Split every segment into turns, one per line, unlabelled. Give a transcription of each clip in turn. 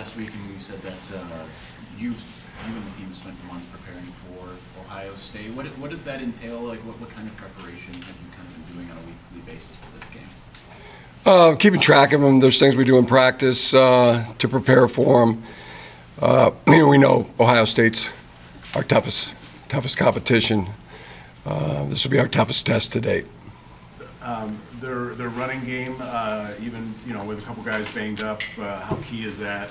last week, and you said that you and the team spent months preparing for Ohio State. What does that entail? Like, what kind of preparation have you kind of been doing on a weekly basis for this game?
Keeping track of them. There's things we do in practice to prepare for them. We know Ohio State's our toughest competition. This will be our toughest test to date.
Their running game, even with a couple guys banged up, how key is that?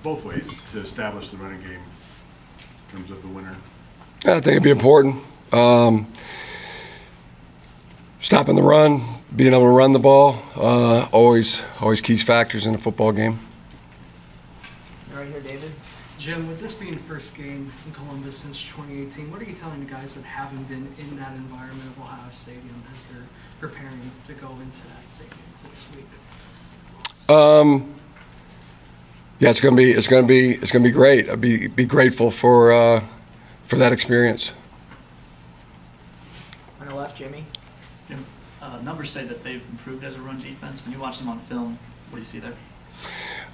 Both ways to establish the running game in terms of the winner.
I think it'd be important. Stopping the run, being able to run the ball, always key factors in a football game.
Right here, David.
Jim, with this being the first game in Columbus since 2018, what are you telling the guys that haven't been in that environment of Ohio Stadium as they're preparing to go into that stadium this week?
Yeah, it's gonna be great. I'd be grateful for that experience.
On the left, Jimmy.
Jim, numbers say that they've improved as a run defense. When you watch them on film, what do you see there?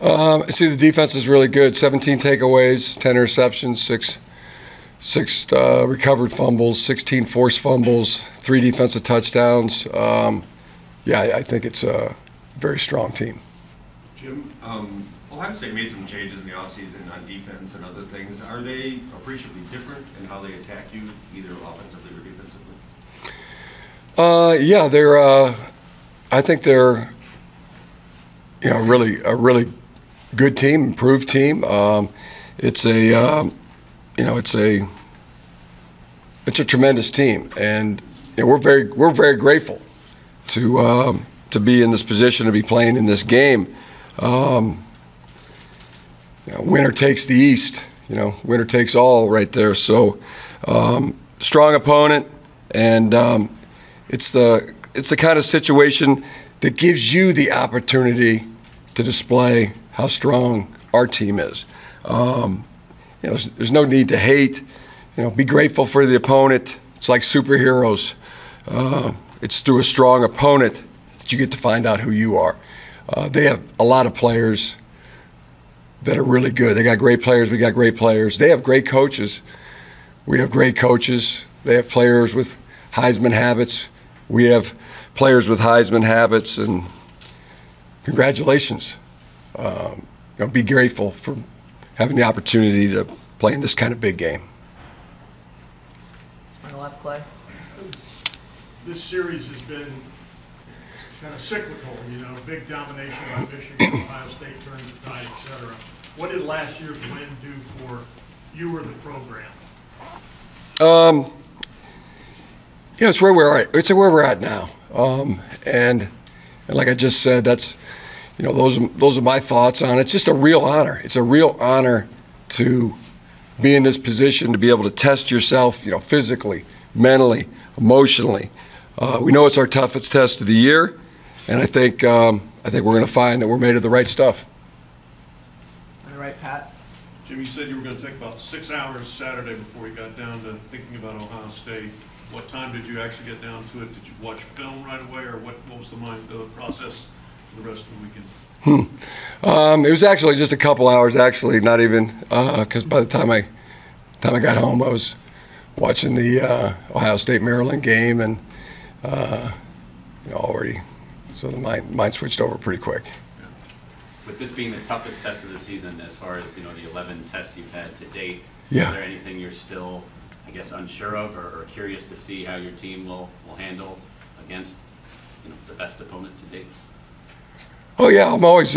I see the defense is really good. 17 takeaways, 10 interceptions, six recovered fumbles, 16 forced fumbles, 3 defensive touchdowns. Yeah, I think it's a very strong team.
Jim, Ohio State made some changes in the offseason on defense and other things. Are they appreciably different in how they attack you, either offensively or defensively?
Yeah, I think they're a really good team, improved team. It's a tremendous team, and we're very grateful to be in this position, to be playing in this game. Winner takes the East. Winner takes all right there. So strong opponent, and it's the kind of situation that gives you the opportunity to display how strong our team is. There's no need to hate. Be grateful for the opponent. It's like superheroes. It's through a strong opponent that you get to find out who you are. They have a lot of players that are really good. They got great players. We got great players. They have great coaches. We have great coaches. They have players with Heisman habits. We have players with Heisman habits, and congratulations. Be grateful for having the opportunity to play in this kind of big game.
On the left, Clay.
This series has been kind of cyclical, big domination by Michigan, Ohio State turning the tide, et cetera. What did last year's win do for you or the program?
It's where we're at. It's where we're at now, and like I just said, that's those are my thoughts on it. It's just a real honor. It's a real honor to be in this position, to be able to test yourself, physically, mentally, emotionally. We know it's our toughest test of the year, and I think we're going to find that we're made of the right stuff.
On the right, Pat.
Jim, you said you were going to take about 6 hours Saturday before you got down to thinking about Ohio State. What time did you actually get down to it? Did you watch film right away, or what was the process for the rest of the weekend?
It was actually just a couple hours, actually, not even, because by the time I got home, I was watching the Ohio State-Maryland game, and already, so the mind switched over pretty quick.
With this being the toughest test of the season, as far as the 11 tests you've had to date,
yeah.
Is there anything you're still, I guess, unsure of, or curious to see how your team will handle against the best opponent to date?
Oh yeah, I'm always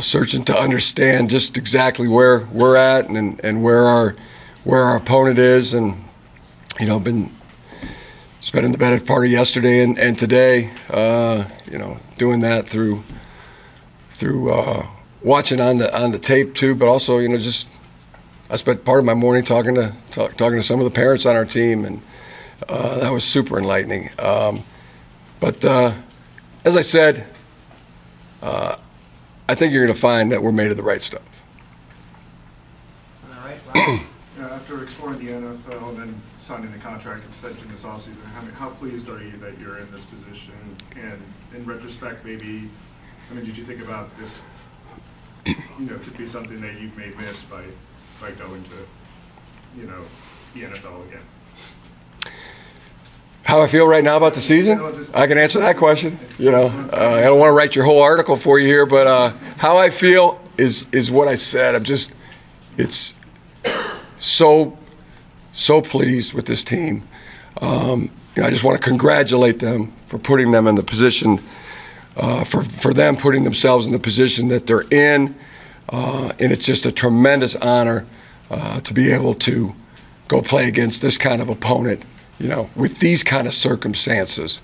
searching to understand just exactly where we're at and where our opponent is, and been spending the better part of yesterday and today, doing that through watching on the tape too, but also just I spent part of my morning talking to some of the parents on our team, and that was super enlightening. But as I said, I think you're going to find that we're made of the right stuff.
On the right, Ryan.
After exploring the NFL and then signing the contract extension this offseason. How pleased are you that you're in this position? And in retrospect, maybe, I mean, did you think about this, could be something that you may miss by going to, the NFL again?
How I feel right now about the season? I can answer that question. I don't want to write your whole article for you here, but how I feel is what I said. It's so pleased with this team. I just want to congratulate them for putting them in the position, for them putting themselves in the position that they're in, and it's just a tremendous honor to be able to go play against this kind of opponent, with these kind of circumstances,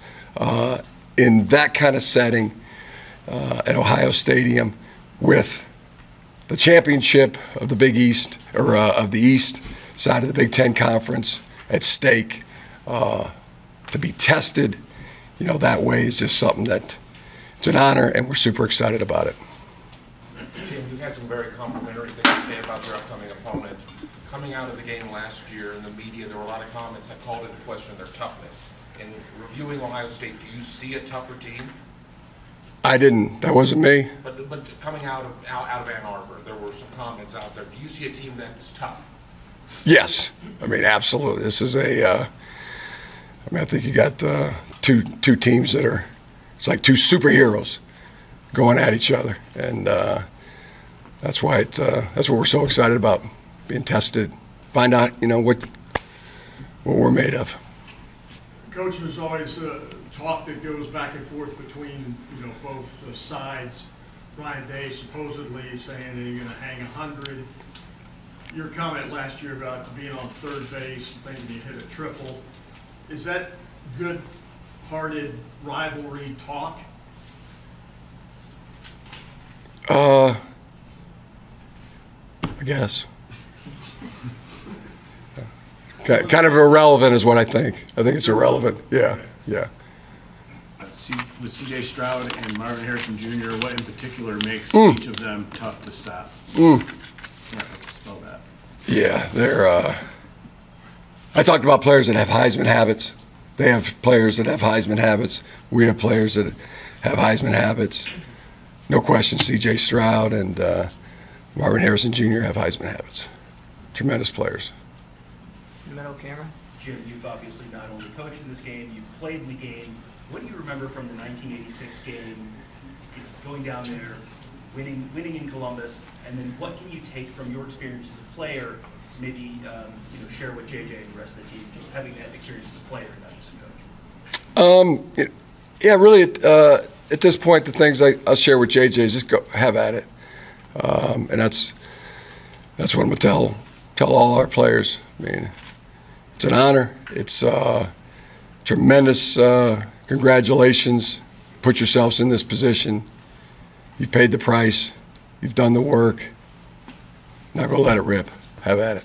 in that kind of setting, at Ohio Stadium, with the championship of the Big East, or of the East side of the Big Ten Conference at stake. To be tested, that way is just something that it's an honor, and we're super excited about it.
Jim, you've had some very complimentary things to say about your upcoming opponent. Coming out of the game last year in the media, there were a lot of comments that called into question their toughness. In reviewing Ohio State, do you see a tougher team? I didn't. That wasn't me. But coming out of Ann Arbor, there were some comments out there. Do you see a team that's tough? Yes. Absolutely. This is I think you got two teams that are, it's like two superheroes going at each other, and that's why that's what we're so excited about, being tested, find out what we're made of.
Coach, there's always talk that goes back and forth between both sides. Ryan Day supposedly saying that you're going to hang 100. Your comment last year about being on third base, thinking you hit a triple. Is that good-hearted rivalry talk?
I guess. Kind of irrelevant is what I think. I think it's irrelevant. Yeah.
With C.J. Stroud and Marvin Harrison Jr., what in particular makes each of them tough to stop? Yeah, let's spell that.
Yeah, they're. I talked about players that have Heisman habits. They have players that have Heisman habits. We have players that have Heisman habits. No question, C.J. Stroud and Marvin Harrison Jr. have Heisman habits. Tremendous players.
Middle camera.
Jim, you've obviously not only coached in this game, you've played in the game. What do you remember from the 1986 game, going down there, winning in Columbus, and then what can you take from your experience as a player to maybe share with JJ and the rest of the team, just having that experience as a player, not just a coach?
Yeah, really. At this point, the things I'll share with JJ is just go have at it, and that's what I'm gonna tell all our players. It's an honor. It's tremendous. Congratulations. Put yourselves in this position. You've paid the price. You've done the work. Now go let it rip. Have at it.